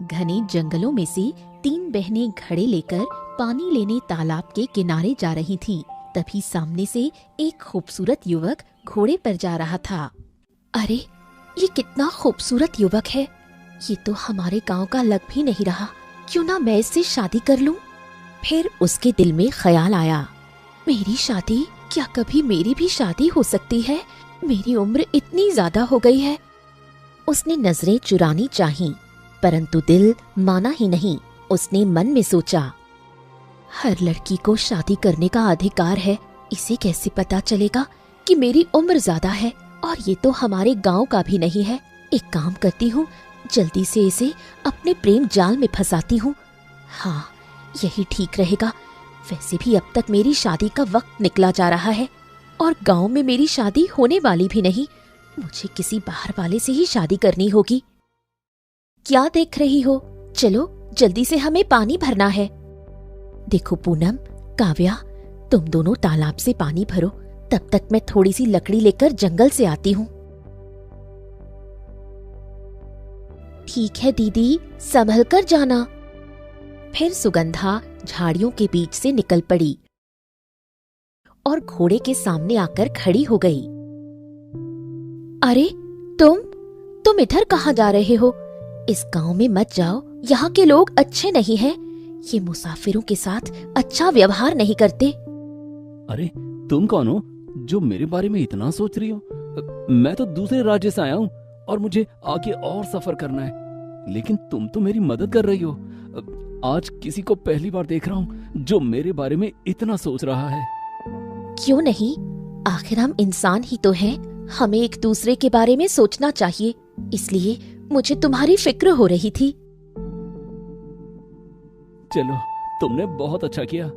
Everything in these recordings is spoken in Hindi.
घने जंगलों में से 3 बहनें घड़े लेकर पानी लेने तालाब के किनारे जा रही थीं। तभी सामने से एक खूबसूरत युवक घोड़े पर जा रहा था। अरे, ये कितना खूबसूरत युवक है। ये तो हमारे गांव का लग भी नहीं रहा। क्यों ना मैं इससे शादी कर लूं? फिर उसके दिल में ख्याल आया, मेरी शादी, क्या कभी मेरी भी शादी हो सकती है? मेरी उम्र इतनी ज्यादा हो गई है। उसने नजरें चुरानी चाहीं, परंतु दिल माना ही नहीं। उसने मन में सोचा, हर लड़की को शादी करने का अधिकार है। इसे कैसे पता चलेगा कि मेरी उम्र ज्यादा है? और ये तो हमारे गांव का भी नहीं है। एक काम करती हूँ, जल्दी से इसे अपने प्रेम जाल में फंसाती हूँ। हाँ, यही ठीक रहेगा। वैसे भी अब तक मेरी शादी का वक्त निकला जा रहा है और गांव में मेरी शादी होने वाली भी नहीं। मुझे किसी बाहर वाले से ही शादी करनी होगी। क्या देख रही हो? चलो जल्दी से, हमें पानी भरना है। देखो पूनम, काव्या, तुम दोनों तालाब से पानी भरो। तब तक मैं थोड़ी सी लकड़ी लेकर जंगल से आती हूँ। ठीक है दीदी, संभल कर जाना। फिर सुगंधा झाड़ियों के बीच से निकल पड़ी और घोड़े के सामने आकर खड़ी हो गई। अरे तुम इधर कहाँ जा रहे हो? इस गांव में मत जाओ, यहाँ के लोग अच्छे नहीं हैं। ये मुसाफिरों के साथ अच्छा व्यवहार नहीं करते। अरे, तुम कौन हो जो मेरे बारे में इतना सोच रही हो? मैं तो दूसरे राज्य से आया हूँ और मुझे आगे और सफर करना है, लेकिन तुम तो मेरी मदद कर रही हो। आज किसी को पहली बार देख रहा हूँ जो मेरे बारे में इतना सोच रहा है। क्यों नहीं, आखिर हम इंसान ही तो हैं। हमें एक दूसरे के बारे में सोचना चाहिए। इसलिए मुझे तुम्हारी फिक्र हो रही थी। चलो, तुमने बहुत अच्छा किया।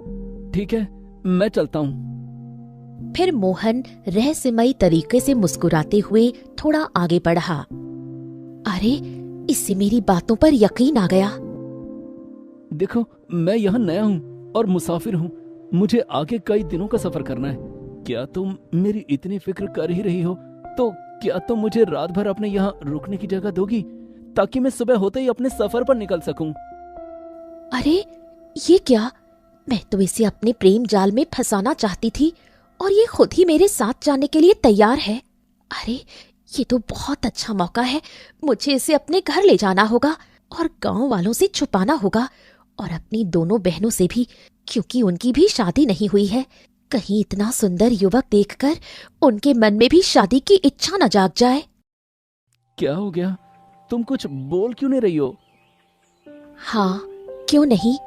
ठीक है, मैं चलता हूँ। फिर मोहन रहस्यमयी तरीके से मुस्कुराते हुए थोड़ा आगे बढ़ा। अरे, इससे मेरी बातों पर यकीन आ गया। देखो, मैं यहाँ नया हूँ और मुसाफिर हूँ। मुझे आगे कई दिनों का सफर करना है। क्या तुम मेरी इतनी फिक्र कर ही रही हो, तो क्या तुम मुझे रात भर अपने यहाँ रुकने की जगह दोगी, ताकि मैं सुबह होते ही अपने सफर पर निकल सकूं? अरे, ये क्या? मैं तो इसे अपने प्रेम जाल में फंसाना चाहती थी और ये खुद ही मेरे साथ जाने के लिए तैयार है। अरे, ये तो बहुत अच्छा मौका है। मुझे इसे अपने घर ले जाना होगा और गांव वालों से छुपाना होगा, और अपनी दोनों बहनों से भी, क्योंकि उनकी भी शादी नहीं हुई है। कहीं इतना सुंदर युवक देखकर उनके मन में भी शादी की इच्छा न जाग जाए। क्या हो गया? तुम कुछ बोल क्यों नहीं रही हो? हाँ, क्यों नहीं।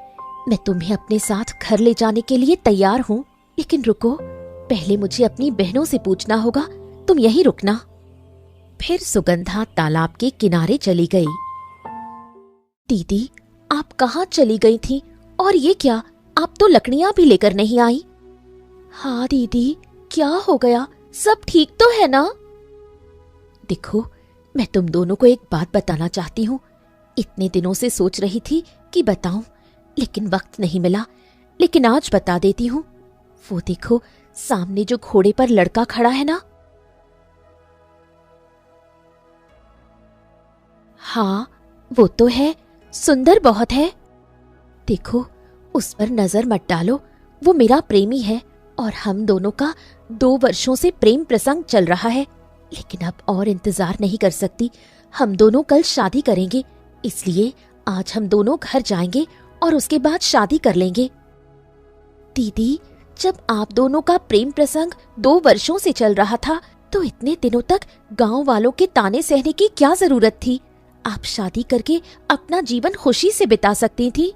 मैं तुम्हें अपने साथ घर ले जाने के लिए तैयार हूँ, लेकिन रुको, पहले मुझे अपनी बहनों से पूछना होगा। तुम यहीं रुकना। फिर सुगंधा तालाब के किनारे चली गई। दीदी, आप कहाँ चली गई थी? और ये क्या, आप तो लकड़ियाँ भी लेकर नहीं आई। हाँ दीदी, क्या हो गया? सब ठीक तो है ना? देखो, मैं तुम दोनों को एक बात बताना चाहती हूँ। इतने दिनों से सोच रही थी कि बताऊं, लेकिन वक्त नहीं मिला। लेकिन आज बता देती हूँ। वो देखो, सामने जो घोड़े पर लड़का खड़ा है ना। हाँ, वो तो है, सुंदर बहुत है। देखो, उस पर नजर मत डालो। वो मेरा प्रेमी है और हम दोनों का 2 वर्षों से प्रेम प्रसंग चल रहा है। लेकिन अब और इंतजार नहीं कर सकती। हम दोनों कल शादी करेंगे, इसलिए आज हम दोनों घर जाएंगे और उसके बाद शादी कर लेंगे। दीदी, जब आप दोनों का प्रेम प्रसंग 2 वर्षों से चल रहा था, तो इतने दिनों तक गांव वालों के ताने सहने की क्या जरूरत थी? आप शादी करके अपना जीवन खुशी से बिता सकती थी।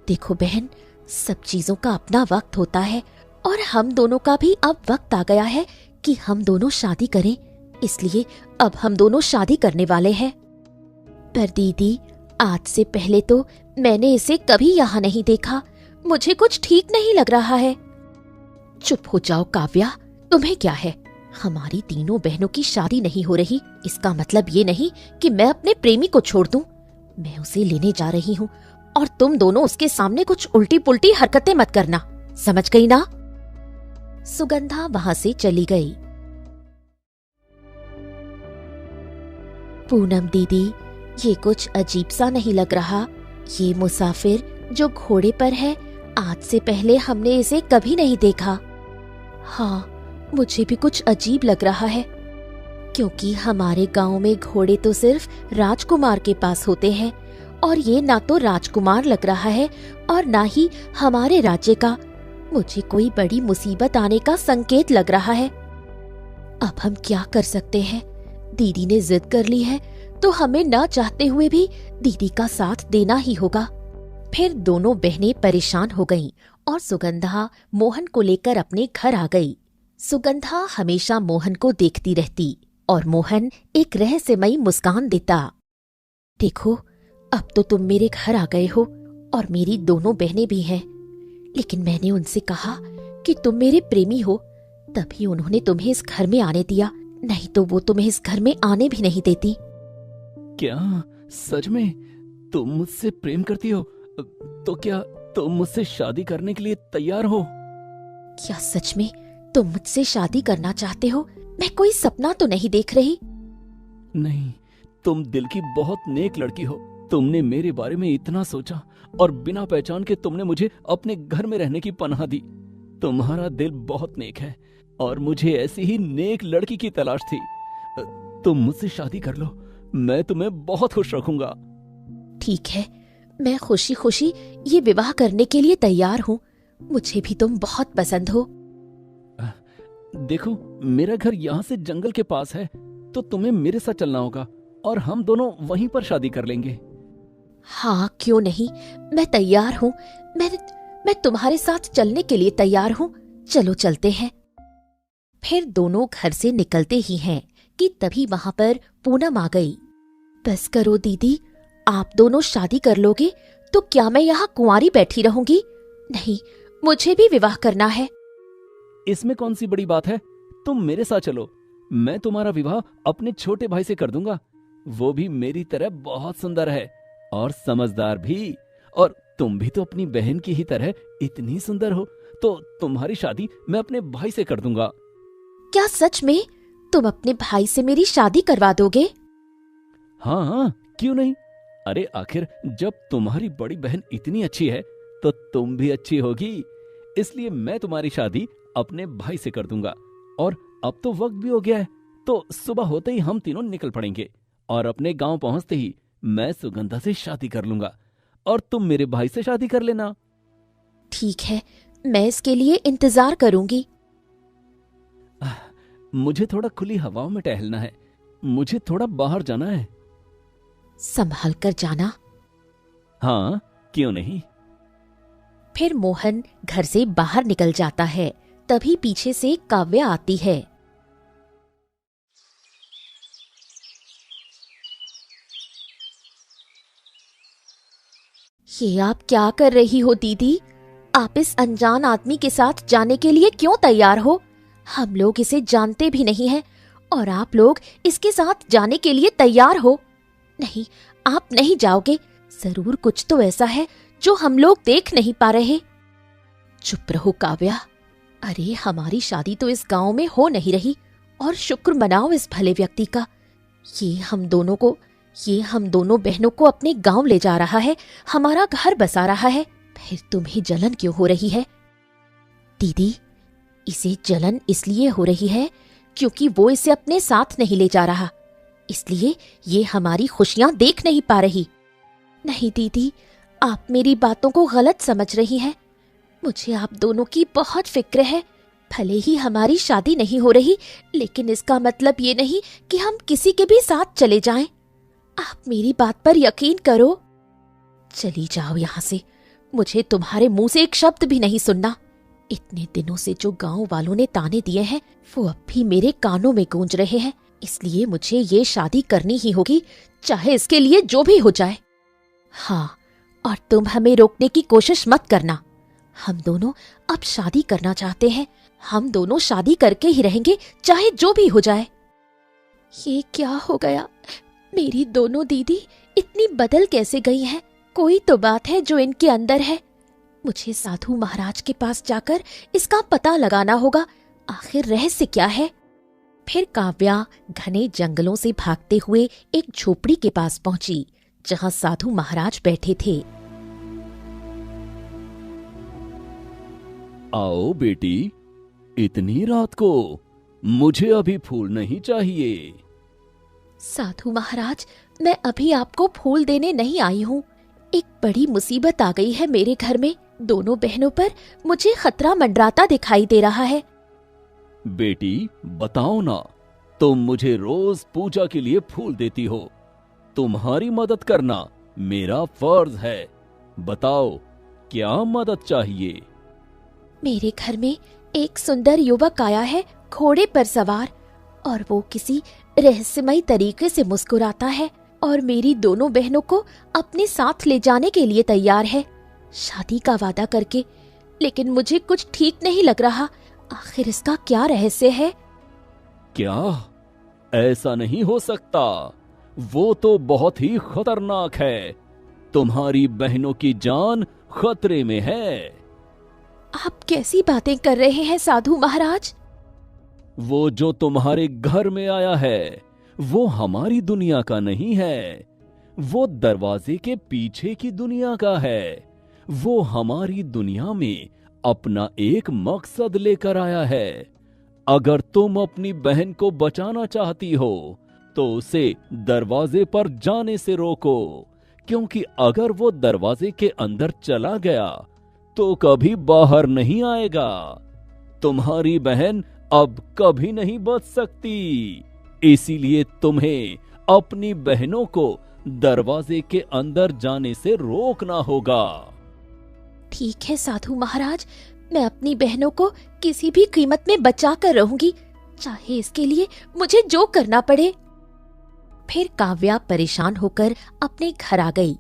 देखो बहन, सब चीजों का अपना वक्त होता है और हम दोनों का भी अब वक्त आ गया है कि हम दोनों शादी करें। इसलिए अब हम दोनों शादी करने वाले हैं। पर दीदी, आज से पहले तो मैंने इसे कभी यहाँ नहीं देखा। मुझे कुछ ठीक नहीं लग रहा है। चुप हो जाओ काव्या, तुम्हें क्या है? हमारी तीनों बहनों की शादी नहीं हो रही, इसका मतलब ये नहीं कि मैं अपने प्रेमी को छोड़ दूं। मैं उसे लेने जा रही हूँ और तुम दोनों उसके सामने कुछ उल्टी पुल्टी हरकतें मत करना, समझ गई ना? सुगंधा वहां से चली गई। पूनम दीदी, ये कुछ अजीब सा नहीं लग रहा? ये मुसाफिर जो घोड़े पर है, आज से पहले हमने इसे कभी नहीं देखा। हाँ, मुझे भी कुछ अजीब लग रहा है, क्योंकि हमारे गांव में घोड़े तो सिर्फ राजकुमार के पास होते हैं, और ये ना तो राजकुमार लग रहा है और ना ही हमारे राज्य का। मुझे कोई बड़ी मुसीबत आने का संकेत लग रहा है। अब हम क्या कर सकते हैं? दीदी ने जिद कर ली है तो हमें ना चाहते हुए भी दीदी का साथ देना ही होगा। फिर दोनों बहनें परेशान हो गईं और सुगंधा मोहन को लेकर अपने घर आ गई। सुगंधा हमेशा मोहन को देखती रहती और मोहन एक रहस्यमयी मुस्कान देता। देखो, अब तो तुम मेरे घर आ गए हो और मेरी दोनों बहनें भी हैं, लेकिन मैंने उनसे कहा कि तुम मेरे प्रेमी हो, तभी उन्होंने तुम्हें इस घर में आने दिया, नहीं तो वो तुम्हें इस घर में आने भी नहीं देती। क्या सच में तुम मुझसे प्रेम करती हो? तो क्या तुम मुझसे शादी करने के लिए तैयार हो? क्या सच में तुम मुझसे शादी करना चाहते हो? मैं कोई सपना तो नहीं देख रही? नहीं, तुम दिल की बहुत नेक लड़की हो। तुमने मेरे बारे में इतना सोचा और बिना पहचान के तुमने मुझे अपने घर में रहने की पनाह दी। तुम्हारा दिल बहुत नेक है और मुझे ऐसी ही नेक लड़की की तलाश थी। तुम मुझसे शादी कर लो, मैं तुम्हें बहुत खुश रखूंगा। ठीक है, मैं खुशी खुशी ये विवाह करने के लिए तैयार हूँ। मुझे भी तुम बहुत पसंद हो। देखो, मेरा घर यहाँ से जंगल के पास है, तो तुम्हें मेरे साथ चलना होगा और हम दोनों वहीं पर शादी कर लेंगे। हाँ, क्यों नहीं, मैं तैयार हूँ। मैं तुम्हारे साथ चलने के लिए तैयार हूँ। चलो चलते हैं। फिर दोनों घर से निकलते ही हैं कि तभी वहां पर पूनम आ गई। बस करो दीदी, आप दोनों शादी कर लोगे तो क्या मैं यहाँ कुंवारी बैठी रहूंगी? नहीं, मुझे भी विवाह करना है। इसमें कौन सी बड़ी बात है? तुम मेरे साथ चलो, मैं तुम्हारा विवाह अपने छोटे भाई से कर दूंगा। वो भी मेरी तरह बहुत सुंदर है और समझदार भी, और तुम भी तो अपनी बहन की ही तरह इतनी सुंदर हो, तो तुम्हारी शादी मैं अपने भाई से कर दूंगा। क्या सच में तुम अपने भाई से मेरी शादी करवा दोगे? हाँ हाँ, क्यों नहीं। अरे आखिर जब तुम्हारी बड़ी बहन इतनी अच्छी है तो तुम भी अच्छी होगी, इसलिए मैं तुम्हारी शादी अपने भाई से कर दूंगा। और अब तो वक्त भी हो गया है, तो सुबह होते ही हम तीनों निकल पड़ेंगे और अपने गांव पहुंचते ही मैं सुगंधा से शादी कर लूंगा और तुम मेरे भाई से शादी कर लेना। ठीक है, मैं इसके लिए इंतजार करूंगी। मुझे थोड़ा खुली हवाओं में टहलना है, मुझे थोड़ा बाहर जाना है। संभाल कर जाना। हाँ, क्यों नहीं। फिर मोहन घर से बाहर निकल जाता है। तभी पीछे से काव्या आती है। ये आप क्या कर रही हो दीदी? आप इस अनजान आदमी के साथ जाने के लिए क्यों तैयार हो? हम लोग इसे जानते भी नहीं हैं और आप लोग इसके साथ जाने के लिए तैयार हो? नहीं, आप नहीं जाओगे। जरूर कुछ तो ऐसा है जो हम लोग देख नहीं पा रहे। चुप रहो काव्या। अरे, हमारी शादी तो इस गांव में हो नहीं रही, और शुक्र मनाओ इस भले व्यक्ति का। ये हम दोनों बहनों को अपने गांव ले जा रहा है, हमारा घर बसा रहा है। फिर तुम्हें जलन क्यों हो रही है? दीदी, इसे जलन इसलिए हो रही है क्योंकि वो इसे अपने साथ नहीं ले जा रहा, इसलिए ये हमारी खुशियां देख नहीं पा रही। नहीं दीदी, आप मेरी बातों को गलत समझ रही हैं। मुझे आप दोनों की बहुत फिक्र है। भले ही हमारी शादी नहीं हो रही, लेकिन इसका मतलब ये नहीं कि हम किसी के भी साथ चले जाएं। आप मेरी बात पर यकीन करो। चली जाओ यहाँ से, मुझे तुम्हारे मुंह से एक शब्द भी नहीं सुनना। इतने दिनों से जो गांव वालों ने ताने दिए हैं वो अब भी मेरे कानों में गूंज रहे हैं, इसलिए मुझे ये शादी करनी ही होगी, चाहे इसके लिए जो भी हो जाए। हाँ, और तुम हमें रोकने की कोशिश मत करना। हम दोनों अब शादी करना चाहते हैं, हम दोनों शादी करके ही रहेंगे, चाहे जो भी हो जाए। ये क्या हो गया? मेरी दोनों दीदी इतनी बदल कैसे गई हैं? कोई तो बात है जो इनके अंदर है। मुझे साधु महाराज के पास जाकर इसका पता लगाना होगा। आखिर रहस्य क्या है? फिर काव्या घने जंगलों से भागते हुए एक झोपड़ी के पास पहुंची जहां साधु महाराज बैठे थे। आओ बेटी, इतनी रात को मुझे अभी फूल नहीं चाहिए। साधु महाराज, मैं अभी आपको फूल देने नहीं आई हूँ। एक बड़ी मुसीबत आ गई है मेरे घर में। दोनों बहनों पर मुझे खतरा मंडराता दिखाई दे रहा है। बेटी बताओ ना, तुम मुझे रोज पूजा के लिए फूल देती हो। तुम्हारी मदद करना मेरा फर्ज है। बताओ क्या मदद चाहिए। मेरे घर में एक सुंदर युवक आया है घोड़े पर सवार, और वो किसी रहस्यमयी तरीके से मुस्कुराता है और मेरी दोनों बहनों को अपने साथ ले जाने के लिए तैयार है, शादी का वादा करके। लेकिन मुझे कुछ ठीक नहीं लग रहा। आखिर इसका क्या रहस्य है? क्या ऐसा नहीं हो सकता? वो तो बहुत ही खतरनाक है। तुम्हारी बहनों की जान खतरे में है। आप कैसी बातें कर रहे हैं साधु महाराज? वो जो तुम्हारे घर में आया है वो हमारी दुनिया का नहीं है। वो दरवाजे के पीछे की दुनिया का है। वो हमारी दुनिया में अपना एक मकसद लेकर आया है। अगर तुम अपनी बहन को बचाना चाहती हो तो उसे दरवाजे पर जाने से रोको, क्योंकि अगर वो दरवाजे के अंदर चला गया तो कभी बाहर नहीं आएगा। तुम्हारी बहन अब कभी नहीं बच सकती। इसीलिए तुम्हें अपनी बहनों को दरवाजे के अंदर जाने से रोकना होगा। ठीक है साधु महाराज, मैं अपनी बहनों को किसी भी कीमत में बचा कर रहूंगी, चाहे इसके लिए मुझे जो करना पड़े। फिर काव्या परेशान होकर अपने घर आ गई।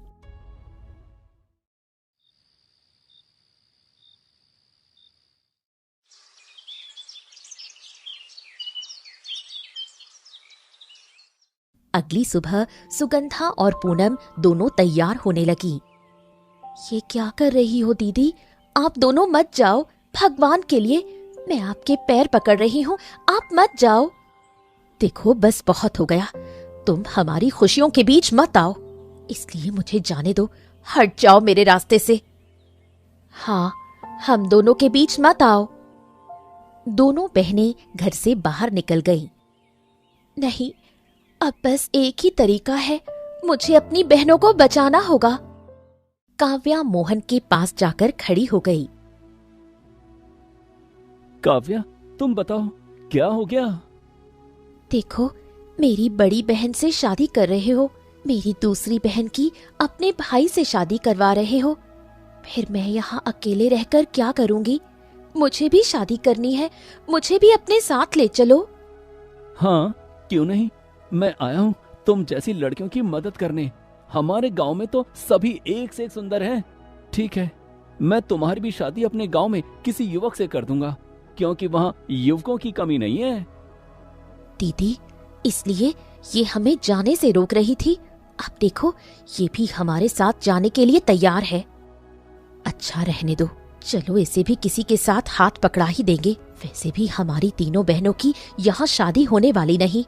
अगली सुबह सुगंधा और पूनम दोनों तैयार होने लगी। ये क्या कर रही हो दीदी? आप दोनों मत जाओ, भगवान के लिए मैं आपके पैर पकड़ रही हूँ, आप मत जाओ। देखो बस बहुत हो गया, तुम हमारी खुशियों के बीच मत आओ, इसलिए मुझे जाने दो। हट जाओ मेरे रास्ते से। हाँ, हम दोनों के बीच मत आओ। दोनों बहनें घर से बाहर निकल गईं। नहीं, अब बस एक ही तरीका है, मुझे अपनी बहनों को बचाना होगा। काव्या मोहन के पास जाकर खड़ी हो गई। काव्या, तुम बताओ क्या हो गया? देखो, मेरी बड़ी बहन से शादी कर रहे हो, मेरी दूसरी बहन की अपने भाई से शादी करवा रहे हो। फिर मैं यहाँ अकेले रहकर क्या करूँगी? मुझे भी शादी करनी है, मुझे भी अपने साथ ले चलो। हाँ, क्यों नहीं, मैं आया हूँ तुम जैसी लड़कियों की मदद करने। हमारे गांव में तो सभी एक से एक सुंदर हैं। ठीक है, मैं तुम्हारी भी शादी अपने गांव में किसी युवक से कर दूंगा, क्योंकि वहाँ युवकों की कमी नहीं है। दीदी, इसलिए ये हमें जाने से रोक रही थी। अब देखो, ये भी हमारे साथ जाने के लिए तैयार है। अच्छा रहने दो, चलो इसे भी किसी के साथ हाथ पकड़ा ही देंगे। वैसे भी हमारी तीनों बहनों की यहाँ शादी होने वाली नहीं।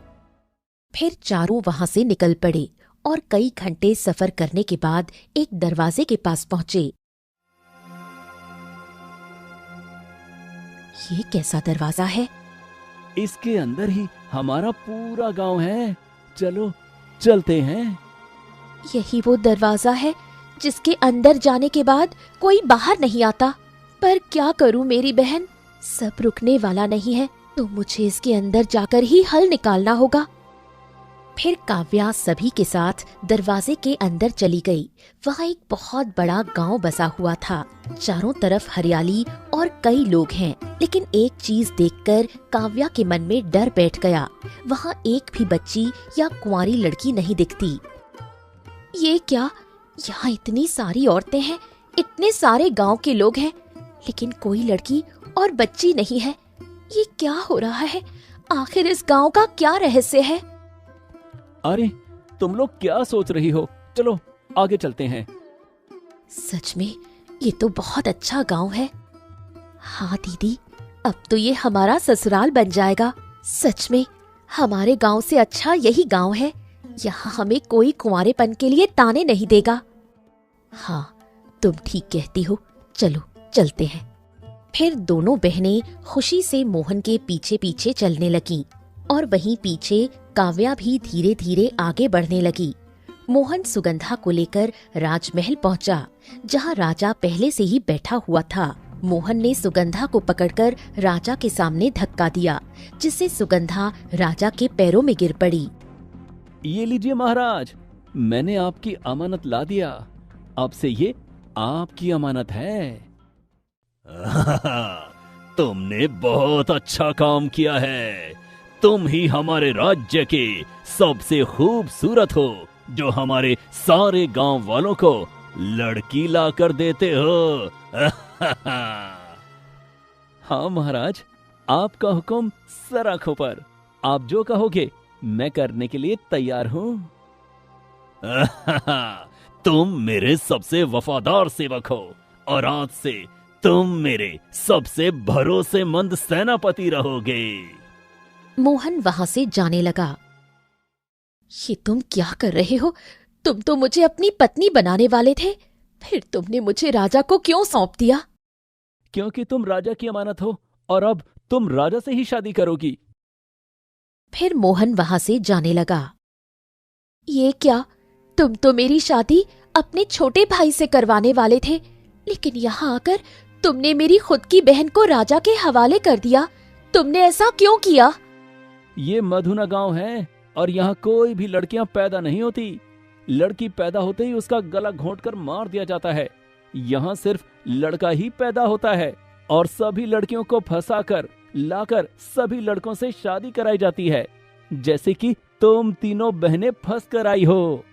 फिर चारों वहां से निकल पड़े और कई घंटे सफर करने के बाद एक दरवाजे के पास पहुंचे। ये कैसा दरवाजा है? इसके अंदर ही हमारा पूरा गांव है। चलो चलते हैं। यही वो दरवाजा है जिसके अंदर जाने के बाद कोई बाहर नहीं आता। पर क्या करूं मेरी बहन, सब रुकने वाला नहीं है, तो मुझे इसके अंदर जाकर ही हल निकालना होगा। फिर काव्या सभी के साथ दरवाजे के अंदर चली गई। वहाँ एक बहुत बड़ा गांव बसा हुआ था। चारों तरफ हरियाली और कई लोग हैं, लेकिन एक चीज देखकर काव्या के मन में डर बैठ गया। वहाँ एक भी बच्ची या कुंवारी लड़की नहीं दिखती। ये क्या, यहाँ इतनी सारी औरतें हैं, इतने सारे गांव के लोग हैं, लेकिन कोई लड़की और बच्ची नहीं है। ये क्या हो रहा है? आखिर इस गांव का क्या रहस्य है? अरे, तुम लोग क्या सोच रही हो? चलो आगे चलते हैं। सच में ये तो बहुत अच्छा गांव है। हाँ दीदी, अब तो ये हमारा ससुराल बन जाएगा। सच में हमारे गांव से अच्छा यही गांव है। यहाँ हमें कोई कुंवारेपन के लिए ताने नहीं देगा। हाँ, तुम ठीक कहती हो, चलो चलते हैं। फिर दोनों बहनें खुशी से मोहन के पीछे पीछे चलने लगीं और वहीं पीछे काव्या भी धीरे धीरे आगे बढ़ने लगी। मोहन सुगंधा को लेकर राजमहल पहुंचा, जहां राजा पहले से ही बैठा हुआ था। मोहन ने सुगंधा को पकड़कर राजा के सामने धक्का दिया, जिससे सुगंधा राजा के पैरों में गिर पड़ी। ये लीजिए महाराज, मैंने आपकी अमानत ला दिया। अब से ये आपकी अमानत है। तुमने बहुत अच्छा काम किया है। तुम ही हमारे राज्य के सबसे खूबसूरत हो, जो हमारे सारे गांव वालों को लड़की ला कर देते हो। हाँ महाराज, आपका हुक्म सर आंखों पर। आप जो कहोगे मैं करने के लिए तैयार हूँ। तुम मेरे सबसे वफादार सेवक हो और आज से तुम मेरे सबसे भरोसेमंद सेनापति रहोगे। मोहन वहां से जाने लगा। ये तुम क्या कर रहे हो? तुम तो मुझे अपनी पत्नी बनाने वाले थे, फिर तुमने मुझे राजा को क्यों सौंप दिया? क्योंकि तुम राजा की अमानत हो और अब तुम राजा से ही शादी करोगी। फिर मोहन वहां से जाने लगा। ये क्या? तुम तो मेरी शादी अपने छोटे भाई से करवाने वाले थे, लेकिन यहाँ आकर तुमने मेरी खुद की बहन को राजा के हवाले कर दिया। तुमने ऐसा क्यों किया? ये मधुना गांव है और यहाँ कोई भी लड़कियां पैदा नहीं होती। लड़की पैदा होते ही उसका गला घोंटकर मार दिया जाता है। यहाँ सिर्फ लड़का ही पैदा होता है और सभी लड़कियों को फंसाकर लाकर सभी लड़कों से शादी कराई जाती है, जैसे कि तुम तीनों बहनें फंस कर आई हो।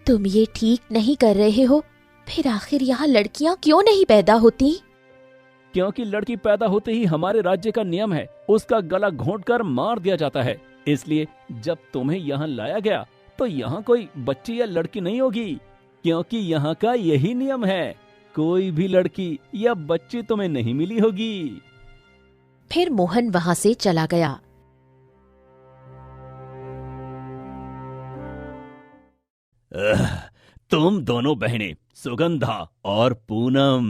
तुम ये ठीक नहीं कर रहे हो। फिर आखिर यहाँ लड़कियां क्यों नहीं पैदा होती? क्योंकि लड़की पैदा होते ही हमारे राज्य का नियम है, उसका गला घोंटकर मार दिया जाता है। इसलिए जब तुम्हें यहाँ लाया गया तो यहाँ कोई बच्ची या लड़की नहीं होगी, क्योंकि यहाँ का यही नियम है। कोई भी लड़की या बच्ची तुम्हें नहीं मिली होगी। फिर मोहन वहां से चला गया। तुम दोनों बहनें सुगंधा और पूनम,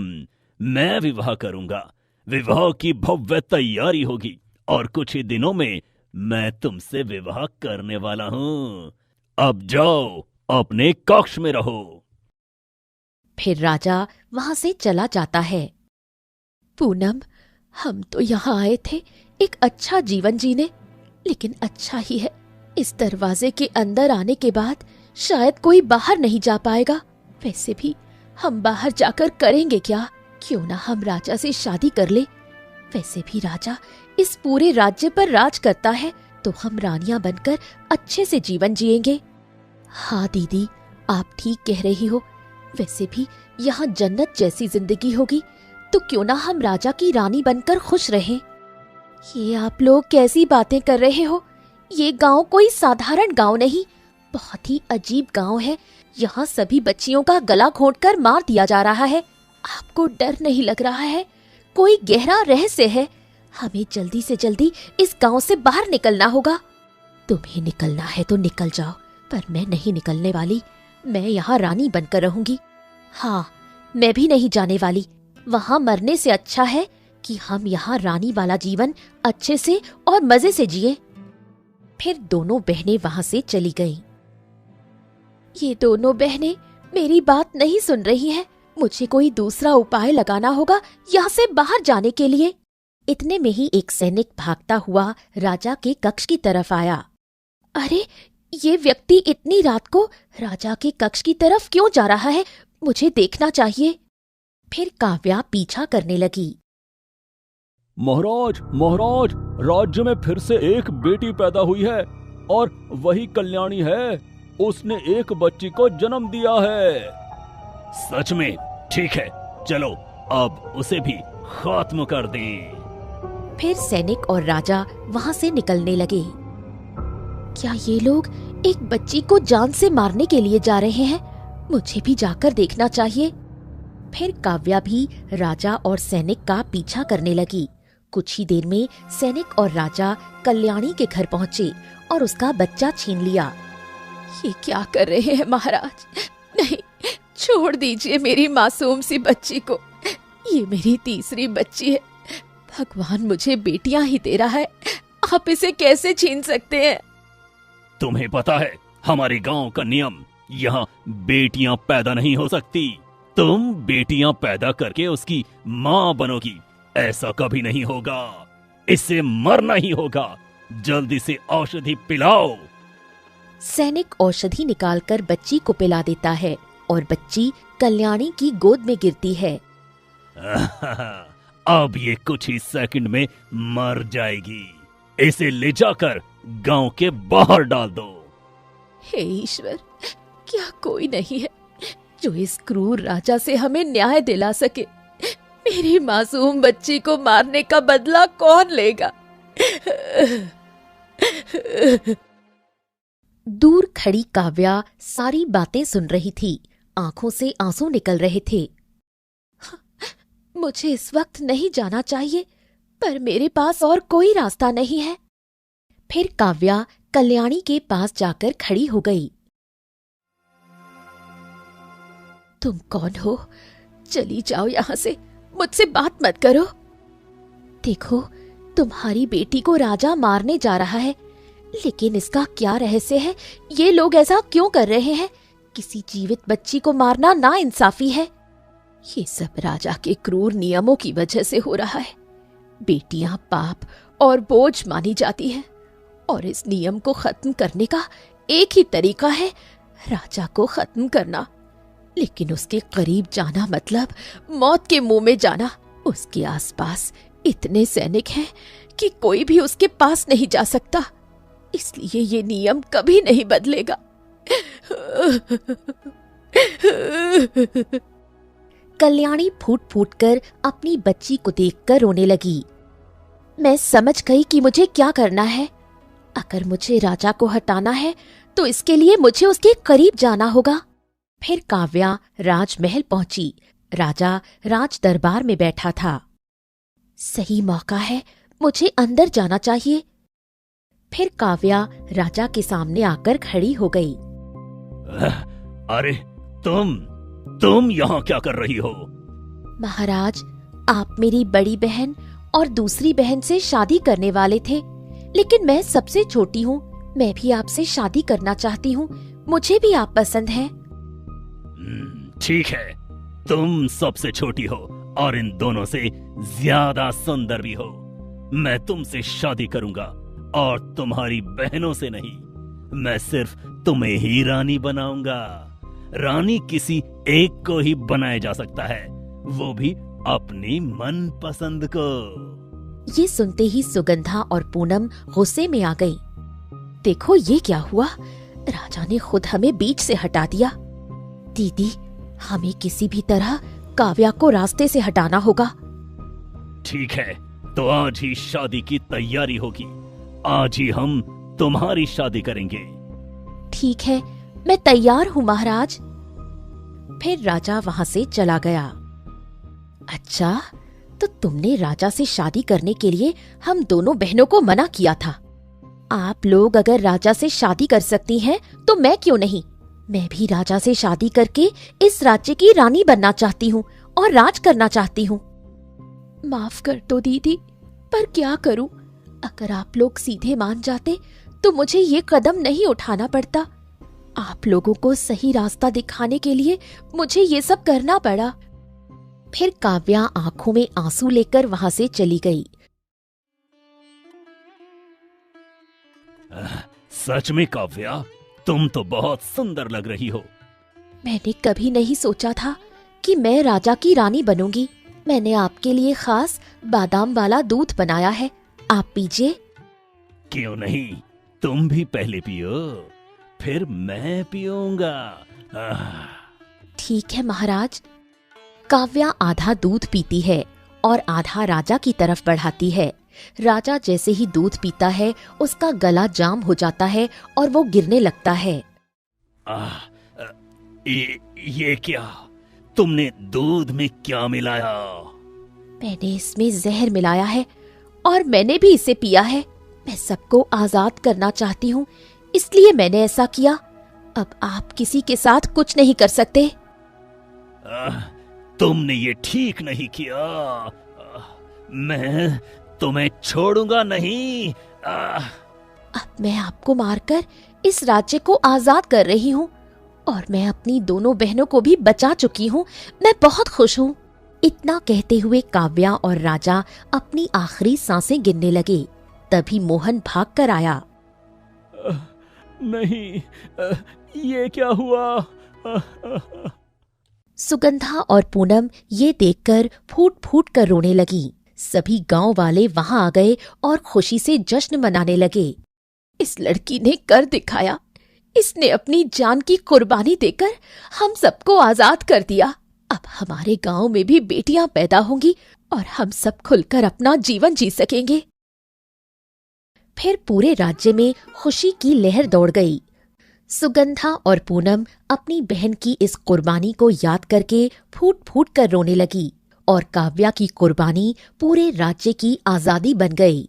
मैं विवाह करूंगा। विवाह की भव्य तैयारी होगी और कुछ ही दिनों में मैं तुमसे विवाह करने वाला हूं। अब जाओ, अपने कक्ष में रहो। फिर राजा वहां से चला जाता है। पूनम, हम तो यहाँ आए थे एक अच्छा जीवन जीने, लेकिन अच्छा ही है, इस दरवाजे के अंदर आने के बाद शायद कोई बाहर नहीं जा पाएगा। वैसे भी हम बाहर जाकर करेंगे क्या? क्यों ना हम राजा से शादी कर ले। वैसे भी राजा इस पूरे राज्य पर राज करता है, तो हम रानियां बनकर अच्छे से जीवन जिएंगे। हाँ दीदी, आप ठीक कह रही हो। वैसे भी यहाँ जन्नत जैसी जिंदगी होगी, तो क्यों ना हम राजा की रानी बनकर खुश रहें। ये आप लोग कैसी बातें कर रहे हो? ये गांव कोई साधारण गांव नहीं, बहुत ही अजीब गांव है। यहाँ सभी बच्चियों का गला घोंटकर मार दिया जा रहा है। आपको डर नहीं लग रहा है? कोई गहरा रहस्य है। हमें जल्दी से जल्दी इस गांव से बाहर निकलना होगा। तुम्हें निकलना है तो निकल जाओ, पर मैं नहीं निकलने वाली। मैं यहाँ रानी बनकर रहूंगी। हाँ, मैं भी नहीं जाने वाली। वहाँ मरने से अच्छा है कि हम यहाँ रानी वाला जीवन अच्छे से और मजे से जिए। फिर दोनों बहनें वहां से चली गईं। ये दोनों बहनें मेरी बात नहीं सुन रही हैं। मुझे कोई दूसरा उपाय लगाना होगा यहाँ से बाहर जाने के लिए। इतने में ही एक सैनिक भागता हुआ राजा के कक्ष की तरफ आया। अरे, ये व्यक्ति इतनी रात को राजा के कक्ष की तरफ क्यों जा रहा है? मुझे देखना चाहिए। फिर काव्या पीछा करने लगी। महाराज, महाराज, राज्य में फिर से एक बेटी पैदा हुई है और वही कल्याणी है। उसने एक बच्ची को जन्म दिया है। सच में? ठीक है, चलो अब उसे भी खात्म कर दें। फिर सैनिक और राजा वहां से निकलने लगे। क्या ये लोग एक बच्ची को जान से मारने के लिए जा रहे हैं? मुझे भी जाकर देखना चाहिए। फिर काव्या भी राजा और सैनिक का पीछा करने लगी। कुछ ही देर में सैनिक और राजा कल्याणी के घर पहुंचे और उसका बच्चा छीन लिया। ये क्या कर रहे हैं महाराज? नहीं, छोड़ दीजिए मेरी मासूम सी बच्ची को। ये मेरी तीसरी बच्ची है। भगवान मुझे बेटियां ही दे रहा है, आप इसे कैसे छीन सकते हैं? तुम्हें पता है हमारे गांव का नियम, यहाँ बेटियां पैदा नहीं हो सकती। तुम बेटियां पैदा करके उसकी माँ बनोगी, ऐसा कभी नहीं होगा। इससे मरना ही होगा। जल्दी से औषधि पिलाओ। सैनिक औषधि निकालकर बच्ची को पिला देता है और बच्ची कल्याणी की गोद में गिरती है। अब ये कुछ ही सेकंड में मर जाएगी। इसे ले जाकर गांव के बाहर डाल दो। हे ईश्वर, क्या कोई नहीं है जो इस क्रूर राजा से हमें न्याय दिला सके? मेरी मासूम बच्ची को मारने का बदला कौन लेगा? दूर खड़ी काव्या सारी बातें सुन रही थी। आंखों से आंसू निकल रहे थे। मुझे इस वक्त नहीं जाना चाहिए, पर मेरे पास और कोई रास्ता नहीं है। फिर काव्या कल्याणी के पास जाकर खड़ी हो गई। तुम कौन हो? चली जाओ यहां से, मुझसे बात मत करो। देखो, तुम्हारी बेटी को राजा मारने जा रहा है, लेकिन इसका क्या रहस्य है? ये लोग ऐसा क्यों कर रहे हैं? किसी जीवित बच्ची को मारना नाइंसाफी है। ये सब राजा के क्रूर नियमों की वजह से हो रहा है। बेटियां पाप और बोझ मानी जाती हैं, और इस नियम को खत्म करने का एक ही तरीका है, राजा को खत्म करना। लेकिन उसके करीब जाना मतलब मौत के मुंह में जाना। उसके आसपास इतने सैनिक हैं कि कोई भी उसके पास नहीं जा सकता। इसलिए ये नियम कभी नहीं बदलेगा। कल्याणी फूट फूट कर अपनी बच्ची को देखकर रोने लगी। मैं समझ गई कि मुझे क्या करना है। अगर मुझे राजा को हटाना है तो इसके लिए मुझे उसके करीब जाना होगा। फिर काव्या राजमहल पहुंची। राजा राज दरबार में बैठा था। सही मौका है, मुझे अंदर जाना चाहिए। फिर काव्या राजा के सामने आकर खड़ी हो गई। अरे तुम यहाँ क्या कर रही हो? महाराज, आप मेरी बड़ी बहन और दूसरी बहन से शादी करने वाले थे, लेकिन मैं सबसे छोटी हूँ। मैं भी आपसे शादी करना चाहती हूँ। मुझे भी आप पसंद हैं। ठीक है, तुम सबसे छोटी हो और इन दोनों से ज्यादा सुंदर भी हो। मैं तुमसे शादी करूंगा और तुम्हारी बहनों से नहीं। मैं सिर्फ तुम्हें ही रानी बनाऊंगा। रानी किसी एक को ही बनाया जा सकता है, वो भी अपनी मन पसंद को। ये सुनते ही सुगंधा और पूनम गुस्से में आ गई। देखो ये क्या हुआ? राजा ने खुद हमें बीच से हटा दिया। दीदी, हमें किसी भी तरह काव्या को रास्ते से हटाना होगा। ठीक है, तो आज ही शादी की तैयारी होगी। आज ही हम तुम्हारी शादी करेंगे। ठीक है, मैं तैयार हूँ महाराज। फिर राजा वहां से चला गया। अच्छा, तो तुमने राजा से शादी करने के लिए हम दोनों बहनों को मना किया था। आप लोग अगर राजा से शादी कर सकती हैं, तो मैं क्यों नहीं? मैं भी राजा से शादी करके इस राज्य की रानी बनना चाहती हूँ और राज करना चाहती हूँ। माफ कर दो दीदी, पर क्या करूँ? अगर आप लोग सीधे मान जाते तो मुझे ये कदम नहीं उठाना पड़ता। आप लोगों को सही रास्ता दिखाने के लिए मुझे ये सब करना पड़ा। फिर काव्या आंखों में आंसू लेकर वहां से चली गई। सच में काव्या, तुम तो बहुत सुंदर लग रही हो। मैंने कभी नहीं सोचा था कि मैं राजा की रानी बनूंगी। मैंने आपके लिए खास बादाम वाला दूध बनाया है, आप पीजिए। क्यों नहीं, तुम भी पहले पियो, फिर मैं पीऊंगा। ठीक है महाराज। काव्या आधा दूध पीती है और आधा राजा की तरफ बढ़ाती है। राजा जैसे ही दूध पीता है, उसका गला जाम हो जाता है और वो गिरने लगता है। ये क्या? तुमने दूध में क्या मिलाया? मैंने इसमें जहर मिलाया है और मैंने भी इसे पिया है। मैं सबको आजाद करना चाहती हूँ, इसलिए मैंने ऐसा किया। अब आप किसी के साथ कुछ नहीं कर सकते। तुमने ये ठीक नहीं किया। मैं तुम्हें छोड़ूंगा नहीं। अब मैं आपको मारकर इस राज्य को आजाद कर रही हूँ और मैं अपनी दोनों बहनों को भी बचा चुकी हूँ। मैं बहुत खुश हूँ। इतना कहते हुए काव्या और राजा अपनी आखिरी सांसें गिनने लगे। तभी मोहन भाग कर आया। नहीं, ये क्या हुआ? सुगंधा और पूनम ये देखकर फूट फूट कर रोने लगी। सभी गांव वाले वहां आ गए और खुशी से जश्न मनाने लगे। इस लड़की ने कर दिखाया। इसने अपनी जान की कुर्बानी देकर हम सबको आजाद कर दिया। अब हमारे गांव में भी बेटियां पैदा होंगी और हम सब खुलकर अपना जीवन जी सकेंगे। फिर पूरे राज्य में खुशी की लहर दौड़ गई। सुगंधा और पूनम अपनी बहन की इस कुर्बानी को याद करके फूट फूट कर रोने लगी और काव्या की कुर्बानी पूरे राज्य की आजादी बन गई।